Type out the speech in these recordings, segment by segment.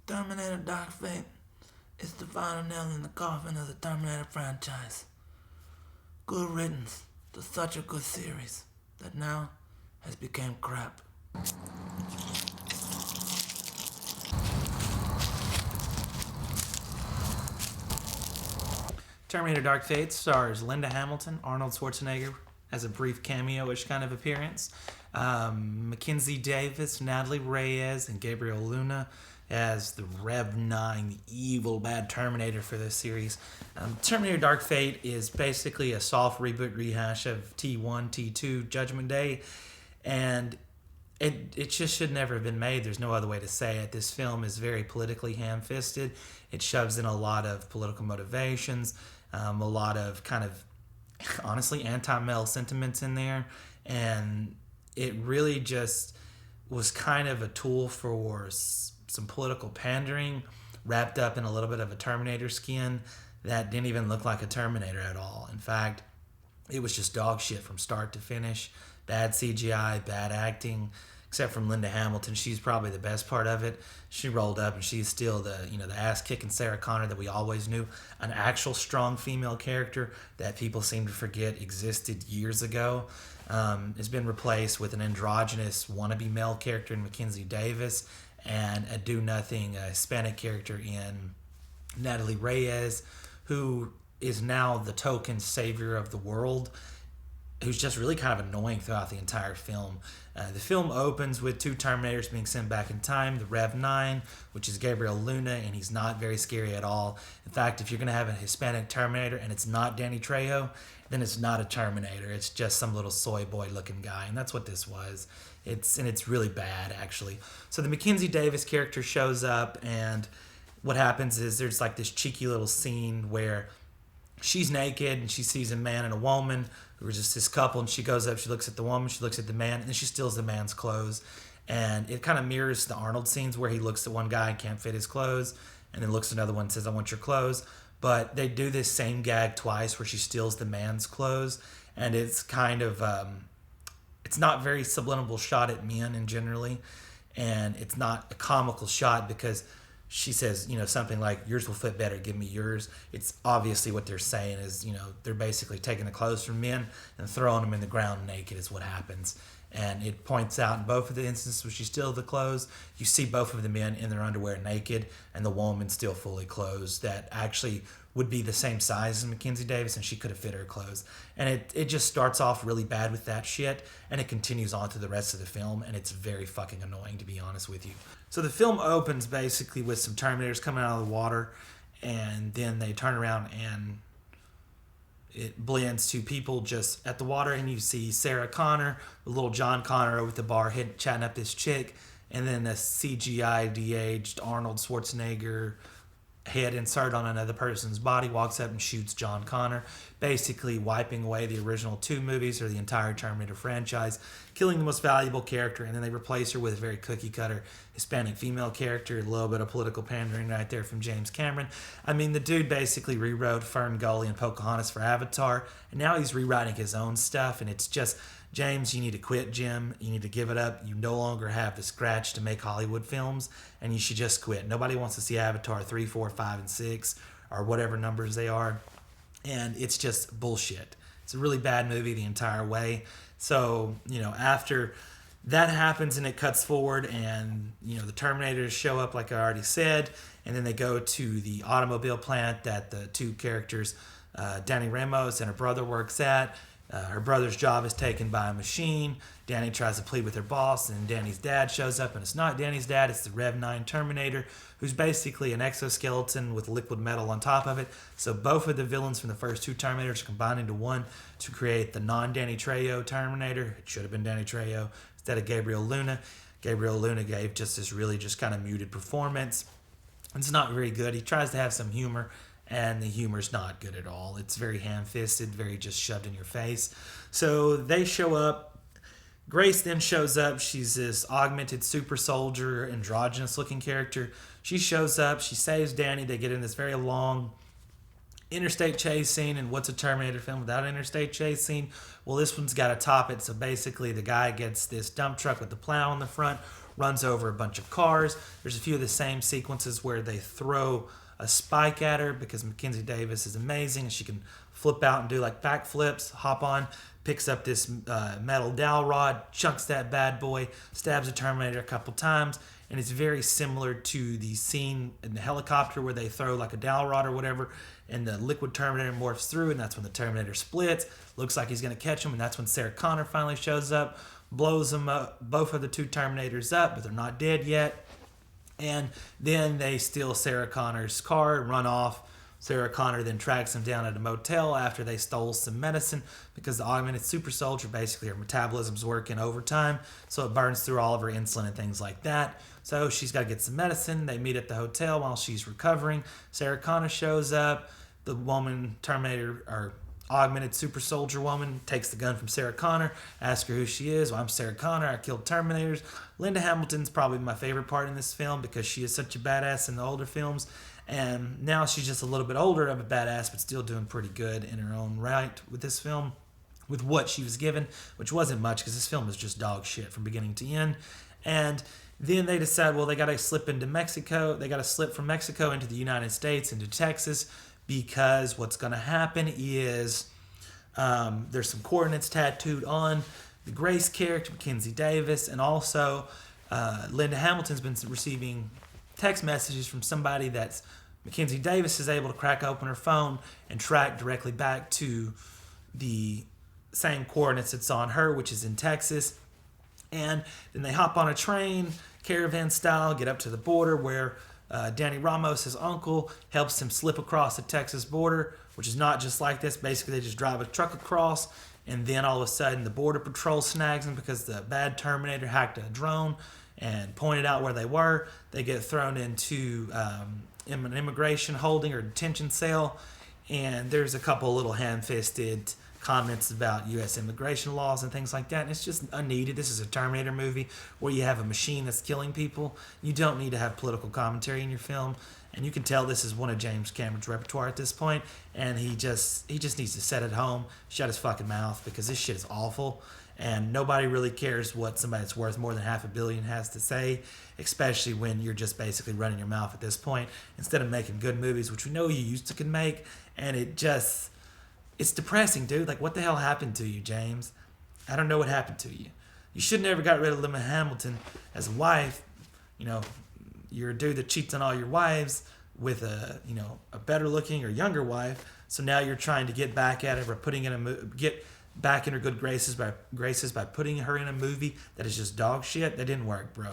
Terminator Dark Fate is the final nail in the coffin of the Terminator franchise. Good riddance to such a good series that now has become crap. Terminator Dark Fate stars Linda Hamilton, Arnold Schwarzenegger as a brief cameo-ish kind of appearance, Mackenzie Davis, Natalia, Reyes, and Gabriel Luna as the Rev 9, the evil bad Terminator for this series. Terminator Dark Fate is basically a soft reboot rehash of T1, T2, Judgment Day, and it just should never have been made. There's no other way to say it. This film is very politically ham-fisted. It shoves in a lot of political motivations, a lot of kind of, honestly, anti-male sentiments in there, and it really just was kind of a tool for some political pandering wrapped up in a little bit of a Terminator skin that didn't even look like a Terminator at all. In fact, it was just dog shit from start to finish. Bad CGI, bad acting, except from Linda Hamilton. She's probably the best part of it. She rolled up and she's still the ass-kicking Sarah Connor that we always knew, an actual strong female character that people seem to forget existed years ago. It's been replaced with an androgynous wannabe male character in Mackenzie Davis and a do-nothing Hispanic character in Natalia Reyes, who is now the token savior of the world, who's just really kind of annoying throughout the entire film. The film opens with two Terminators being sent back in time, the Rev 9, which is Gabriel Luna, and he's not very scary at all. In fact, if you're going to have a Hispanic Terminator and it's not Danny Trejo, then it's not a Terminator. It's just some little soy boy looking guy, and that's what this was. It's really bad, actually. So the Mackenzie Davis character shows up, and what happens is there's like this cheeky little scene where she's naked and she sees a man and a woman who are just this couple, and she goes up, she looks at the woman, she looks at the man, and then she steals the man's clothes. And it kind of mirrors the Arnold scenes where he looks at one guy and can't fit his clothes, and then looks at another one and says, "I want your clothes." But they do this same gag twice where she steals the man's clothes, and it's kind of it's not very subliminal shot at men in generally, and it's not a comical shot because she says, something like, "Yours will fit better, give me yours." It's obviously what they're saying is, they're basically taking the clothes from men and throwing them in the ground naked is what happens. And it points out in both of the instances where she steals the clothes, you see both of the men in their underwear naked and the woman still fully clothed that actually would be the same size as Mackenzie Davis, and she could have fit her clothes. And it just starts off really bad with that shit, and it continues on to the rest of the film, and it's very fucking annoying, to be honest with you. So the film opens basically with some Terminators coming out of the water, and then they turn around and it blends to people just at the water, and you see Sarah Connor, little John Connor over at the bar chatting up this chick, and then a CGI de-aged Arnold Schwarzenegger head insert on another person's body walks up and shoots John Connor, basically wiping away the original two movies or the entire Terminator franchise, killing the most valuable character, and then they replace her with a very cookie-cutter Hispanic female character, a little bit of political pandering right there from James Cameron. I mean, the dude basically rewrote Fern Gully and Pocahontas for Avatar, and now he's rewriting his own stuff, and it's just, James, you need to quit, Jim. You need to give it up. You no longer have the scratch to make Hollywood films, and you should just quit. Nobody wants to see Avatar 3, 4, 5, and 6, or whatever numbers they are, and it's just bullshit. It's a really bad movie the entire way. So, after that happens and it cuts forward and, the Terminators show up like I already said, and then they go to the automobile plant that the two characters, Danny Ramos and her brother, works at. Her brother's job is taken by a machine. Danny tries to plead with her boss, and Danny's dad shows up, and it's not Danny's dad, it's the Rev 9 Terminator, who's basically an exoskeleton with liquid metal on top of it. So both of the villains from the first two Terminators combined into one to create the non-Danny Trejo Terminator. It should have been Danny Trejo instead of Gabriel Luna. Gabriel Luna gave just this really just kind of muted performance. It's not very good. He tries to have some humor, and the humor's not good at all. It's very ham-fisted, very just shoved in your face. So they show up. Grace then shows up. She's this augmented super soldier, androgynous-looking character. She shows up. She saves Danny. They get in this very long interstate chase scene. And what's a Terminator film without an interstate chase scene? Well, this one's got to top it. So basically, the guy gets this dump truck with the plow in the front, runs over a bunch of cars. There's a few of the same sequences where they throw a spike at her because Mackenzie Davis is amazing and she can flip out and do like backflips, hop on, picks up this metal dowel rod, chunks that bad boy, stabs the Terminator a couple times, and it's very similar to the scene in the helicopter where they throw like a dowel rod or whatever, and the liquid Terminator morphs through, and that's when the Terminator splits. Looks like he's going to catch him, and that's when Sarah Connor finally shows up, blows them up, both of the two Terminators up, but they're not dead yet. And then they steal Sarah Connor's car and run off. Sarah Connor then tracks them down at a motel after they stole some medicine because the augmented super soldier, basically her metabolism's working overtime, so it burns through all of her insulin and things like that. So she's got to get some medicine. They meet at the hotel while she's recovering. Sarah Connor shows up. The woman, Terminator, or augmented super soldier woman, takes the gun from Sarah Connor, asks her who she is. Well, I'm Sarah Connor. I killed Terminators. Linda Hamilton's probably my favorite part in this film because she is such a badass in the older films. And now she's just a little bit older of a badass, but still doing pretty good in her own right with this film, with what she was given, which wasn't much because this film was just dog shit from beginning to end. And then they decide, well, they got to slip into Mexico. They got to slip from Mexico into the United States, into Texas, because what's going to happen is there's some coordinates tattooed on the Grace character, Mackenzie Davis, and also Linda Hamilton's been receiving text messages from somebody that's Mackenzie Davis is able to crack open her phone and track directly back to the same coordinates that's on her, which is in Texas. And then they hop on a train, caravan style, get up to the border where Danny Ramos, his uncle, helps him slip across the Texas border, which is not just like this. Basically, they just drive a truck across, and then all of a sudden the border patrol snags them because the bad Terminator hacked a drone and pointed out where they were. They get thrown into an immigration holding or detention cell, and there's a couple little ham-fisted comments about U.S. immigration laws and things like that, and it's just unneeded. This is a Terminator movie where you have a machine that's killing people. You don't need to have political commentary in your film, and you can tell this is one of James Cameron's repertoire at this point, and he just needs to sit at home, shut his fucking mouth, because this shit is awful, and nobody really cares what somebody that's worth more than $500 million has to say, especially when you're just basically running your mouth at this point, instead of making good movies, which we know you used to can make, and it's depressing, dude. Like, what the hell happened to you, James? I don't know what happened to you. You should never got rid of Linda Hamilton as a wife. You know, you're a dude that cheats on all your wives with a better looking or younger wife. So now you're trying to get back at her by get back in her good graces by putting her in a movie that is just dog shit. That didn't work, bro.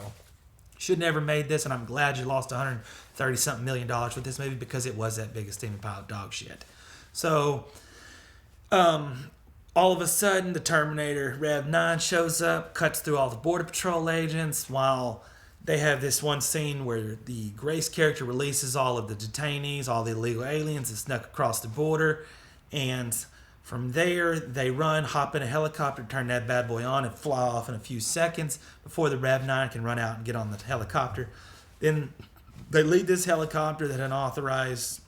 Should never made this, and I'm glad you lost $130-something million with this movie because it was that big a steaming pile of dog shit. So all of a sudden, the Terminator Rev 9 shows up, cuts through all the Border Patrol agents, while they have this one scene where the Grace character releases all of the detainees, all the illegal aliens that snuck across the border, and from there, they run, hop in a helicopter, turn that bad boy on, and fly off in a few seconds before the Rev 9 can run out and get on the helicopter. Then they lead this helicopter that had authorized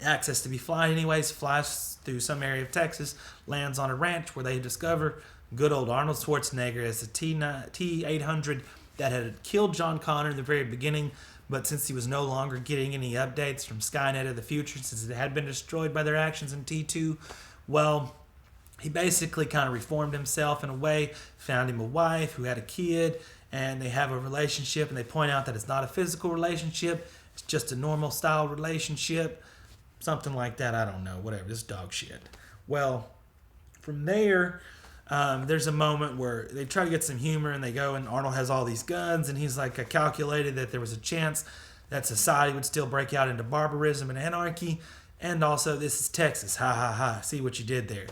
access to be flying anyways, flies through some area of Texas, lands on a ranch where they discover good old Arnold Schwarzenegger as the T-800 that had killed John Connor in the very beginning, but since he was no longer getting any updates from Skynet of the future, since it had been destroyed by their actions in T2, well, he basically kind of reformed himself in a way, found him a wife who had a kid, and they have a relationship, and they point out that it's not a physical relationship, it's just a normal style relationship. Something like that, I don't know, whatever, this dog shit. Well, from there, there's a moment where they try to get some humor, and they go, and Arnold has all these guns, and he's like, I calculated that there was a chance that society would still break out into barbarism and anarchy, and also this is Texas, ha ha ha, see what you did there.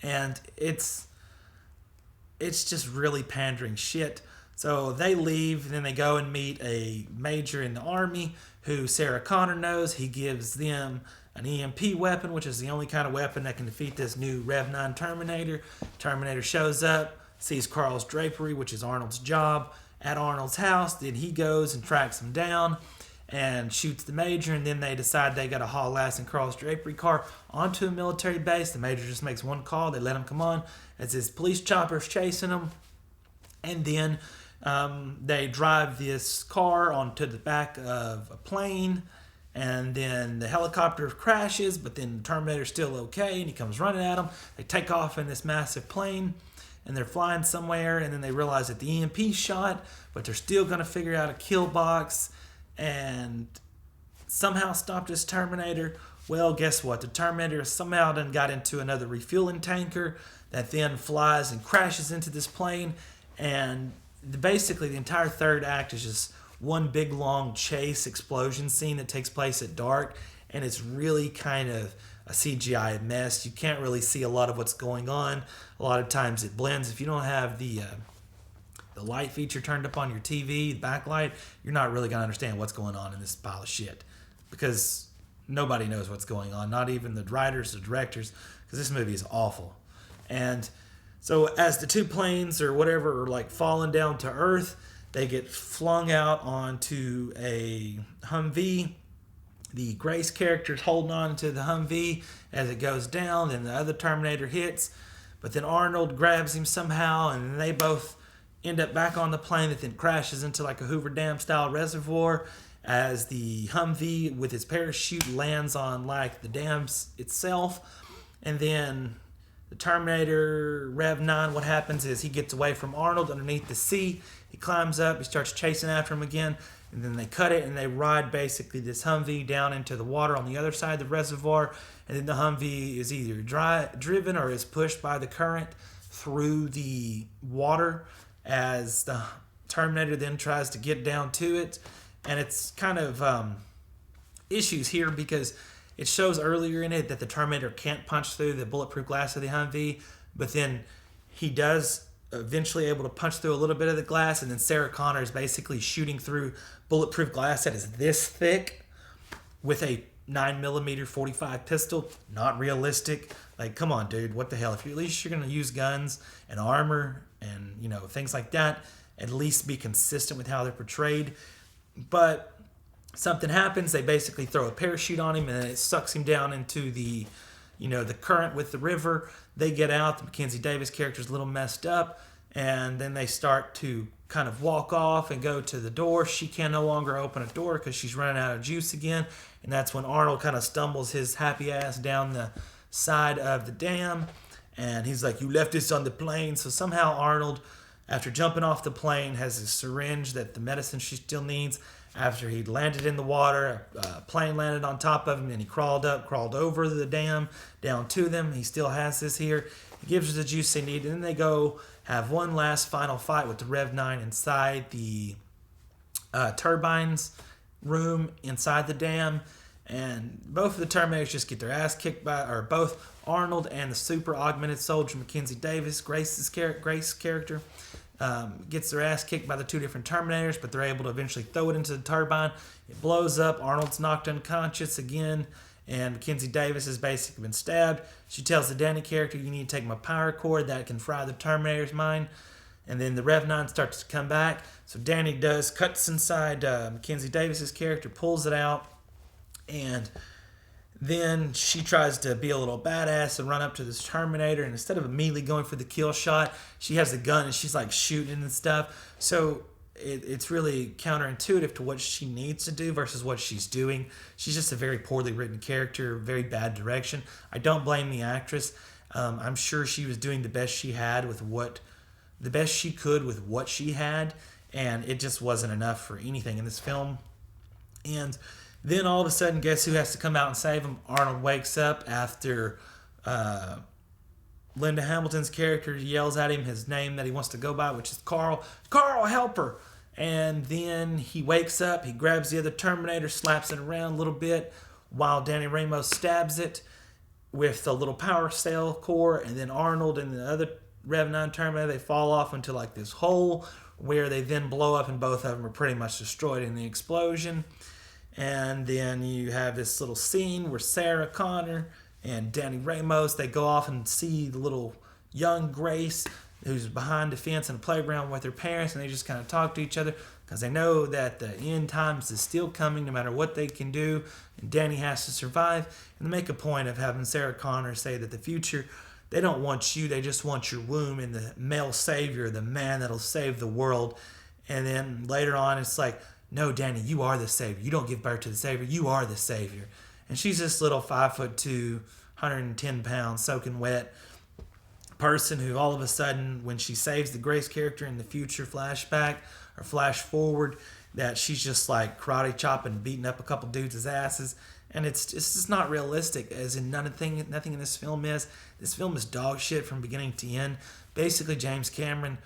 And it's just really pandering shit. So they leave, and then they go and meet a major in the army who Sarah Connor knows. He gives them an EMP weapon, which is the only kind of weapon that can defeat this new Rev 9 Terminator. Terminator shows up, sees Carl's drapery, which is Arnold's job, at Arnold's house. Then he goes and tracks him down and shoots the major, and then they decide they got to haul ass in Carl's drapery car onto a military base. The major just makes one call. They let him come on as his police chopper's chasing him. And then They drive this car onto the back of a plane, and then the helicopter crashes, but then the Terminator's still okay, and he comes running at them. They take off in this massive plane, and they're flying somewhere, and then they realize that the EMP shot, but they're still going to figure out a kill box and somehow stop this Terminator. Well, guess what? The Terminator somehow then got into another refueling tanker that then flies and crashes into this plane, and basically the entire third act is just one big long chase explosion scene that takes place at dark, and it's really kind of a CGI mess. You can't really see a lot of what's going on. A lot of times it blends. If you don't have the light feature turned up on your TV, the backlight, you're not really going to understand what's going on in this pile of shit, because nobody knows what's going on, not even the writers, the directors, because this movie is awful. And so as the two planes or whatever are like falling down to earth, they get flung out onto a Humvee. The Grace character's holding on to the Humvee as it goes down, then the other Terminator hits, but then Arnold grabs him somehow, and they both end up back on the plane that then crashes into like a Hoover Dam style reservoir as the Humvee with its parachute lands on like the dam itself. And then the Terminator Rev 9, what happens is he gets away from Arnold underneath the sea. He climbs up, he starts chasing after him again, and then they cut it and they ride basically this Humvee down into the water on the other side of the reservoir. And then the Humvee is either driven or is pushed by the current through the water as the Terminator then tries to get down to it. And it's kind of issues here because it shows earlier in it that the Terminator can't punch through the bulletproof glass of the Humvee, but then he does eventually able to punch through a little bit of the glass, and then Sarah Connor is basically shooting through bulletproof glass that is this thick with a 9mm 45 pistol. Not realistic. Like, come on, dude, what the hell? If at least you're going to use guns and armor and, you know, things like that, at least be consistent with how they're portrayed. But something happens, they basically throw a parachute on him and it sucks him down into the, you know, the current with the river. They get out, the Mackenzie Davis character's a little messed up, and then they start to kind of walk off and go to the door. She can no longer open a door because she's running out of juice again, and that's when Arnold kind of stumbles his happy ass down the side of the dam, and he's like, "You left this on the plane." So somehow Arnold, after jumping off the plane, has a syringe that the medicine she still needs. After he landed in the water, a plane landed on top of him, and he crawled over the dam, down to them. He still has this here. He gives her the juice they need, and then they go have one last final fight with the Rev 9 inside the turbines room inside the dam. And both of the Terminators just get their ass kicked by, or both Arnold and the super augmented soldier Mackenzie Davis, Grace character, gets their ass kicked by the two different Terminators, but they're able to eventually throw it into the turbine. It blows up. Arnold's knocked unconscious again, and Mackenzie Davis has basically been stabbed. She tells the Danny character, "You need to take my power cord that can fry the Terminator's mind." And then the Rev 9 starts to come back. So Danny cuts inside Mackenzie Davis's character, pulls it out, and then she tries to be a little badass and run up to this Terminator, and instead of immediately going for the kill shot, she has the gun and she's like shooting and stuff. So it's really counterintuitive to what she needs to do versus what she's doing. She's just a very poorly written character, very bad direction. I don't blame the actress. I'm sure she was doing the best she could with what she had, and it just wasn't enough for anything in this film. And then all of a sudden, guess who has to come out and save him? Arnold wakes up after Linda Hamilton's character yells at him his name that he wants to go by, which is Carl. "Carl, help her!" And then he wakes up, he grabs the other Terminator, slaps it around a little bit while Danny Ramos stabs it with the little power cell core, and then Arnold and the other Rev 9 Terminator, they fall off into like this hole where they then blow up, and both of them are pretty much destroyed in the explosion. And then you have this little scene where Sarah Connor and Danny Ramos, they go off and see the little young Grace who's behind the fence in a playground with her parents, and they just kind of talk to each other because they know that the end times is still coming no matter what they can do, and Danny has to survive. And they make a point of having Sarah Connor say that the future, they don't want you, they just want your womb and the male savior, the man that'll save the world. And then later on, it's like, no, Danny, you are the savior. You don't give birth to the savior. You are the savior. And she's this little 5'2", 110 pounds, soaking wet person who all of a sudden, when she saves the Grace character in the future flashback or flash forward, that she's just like karate chopping, beating up a couple dudes' asses. And it's just not realistic, as in nothing in this film is. This film is dog shit from beginning to end. Basically, James Cameron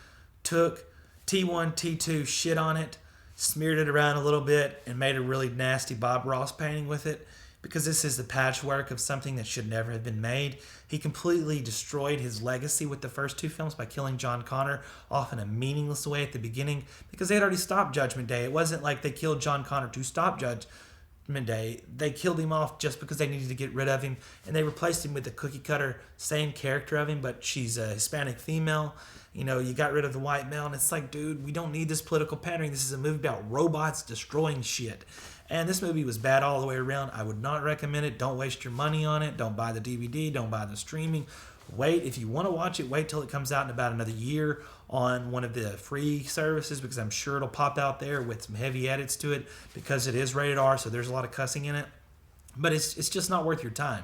took T1, T2, shit on it, smeared it around a little bit, and made a really nasty Bob Ross painting with it, because this is the patchwork of something that should never have been made. He completely destroyed his legacy with the first two films by killing John Connor off in a meaningless way at the beginning, because they had already stopped Judgment Day. It wasn't like they killed John Connor to stop Judgment Day. They killed him off just because they needed to get rid of him, and they replaced him with the cookie cutter same character of him, but she's a Hispanic female. You know, you got rid of the white male, and it's like, dude, we don't need this political pandering. This is a movie about robots destroying shit. And this movie was bad all the way around. I would not recommend it. Don't waste your money on it. Don't buy the DVD. Don't buy the streaming. Wait. If you want to watch it, wait till it comes out in about another year on one of the free services, because I'm sure it'll pop out there with some heavy edits to it, because it is rated R, so there's a lot of cussing in it. But it's just not worth your time.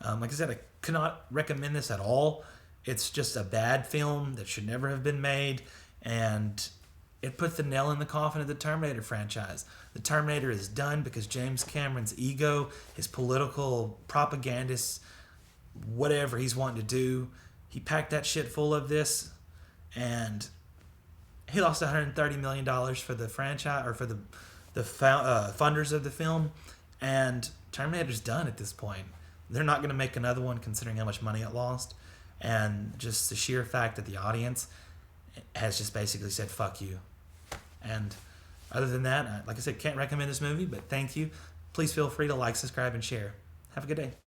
Like I said, I cannot recommend this at all. It's just a bad film that should never have been made, and it put the nail in the coffin of the Terminator franchise. The Terminator is done because James Cameron's ego, his political propagandist, whatever he's wanting to do, he packed that shit full of this, and he lost $130 million for the franchise, or for the funders of the film, and Terminator's done at this point. They're not going to make another one, considering how much money it lost, and just the sheer fact that the audience has just basically said, fuck you. And other than that, like I said, can't recommend this movie, but thank you. Please feel free to like, subscribe, and share. Have a good day.